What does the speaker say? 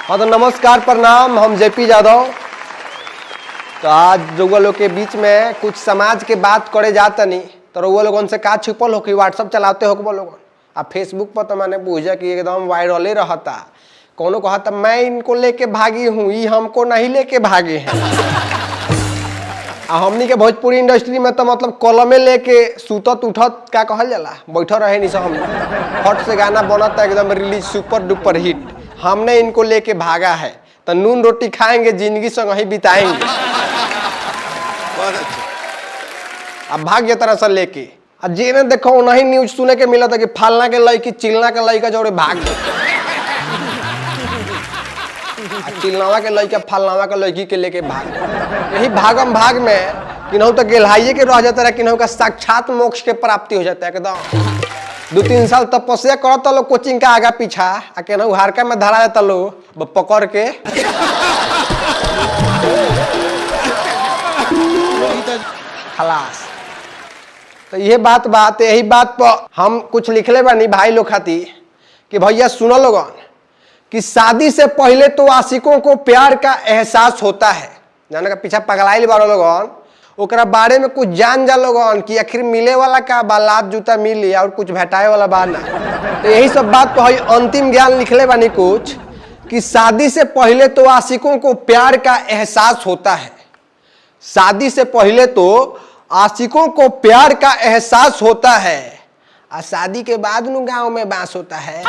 हाँ तो नमस्कार प्रणाम, हम जेपी यादव। तो आज रउआ लोग के बीच में कुछ समाज के बात करे जाता नहीं तो रउआ लोगन से का छुपल हो कि व्हाट्सअप चलाते हो लोगन आ फेसबुक पर तो मैंने पूछा कि एकदम वायरल रहता। कोनो कहता मैं इनको लेके भागी हूँ, ये हमको नहीं लेके भागे हैं। हमनी के भोजपुरी इंडस्ट्री में तो मतलब कलमे लेके सुतत उठत का कहल जाला, बैठा रहे नहीं हम फट से गाना बनता एकदम रिलीज सुपर डुपर हिट। हमने इनको लेके भागा है तो नून रोटी खाएंगे, जिंदगी संग ही बिताएंगे। अब भाग जाता रहा लेके जेने देखो नहीं न्यूज सुने के मिला था कि फालना के लड़की चिलना के लड़का जोड़े भाग चिलनावा के लड़का फालनावा के लड़की के लेके भाग। यही भागम भाग में किन्हू तो गेलहाइए के रह जाता है, किन्हू का साक्षात मोक्ष के प्राप्ति हो जाता है। एकदम 2-3 साल तपस्या करता लो कोचिंग का आगा पीछा आ केनहू हारका में धरा जाता लो पकड़ के खलास। तो ये बात यही बात पर हम कुछ लिखले बानी भाई लोग खातिर कि भैया सुनो लोगन कि शादी से पहले तो आशिकों को प्यार का एहसास होता है। जाने का पीछा पगलाइल बारो लोगन, ओकरा बारे में कुछ जान जा लोगन कि आखिर मिले वाला का बालात जूता मिली और कुछ भेटाए वाला बा ना। तो यही सब बात पर अंतिम ज्ञान लिखले बानी कुछ कि शादी से पहले तो आशिकों को प्यार का एहसास होता है। शादी से पहले तो आशिकों को प्यार का एहसास होता है और शादी के बाद गांव में बांस होता है।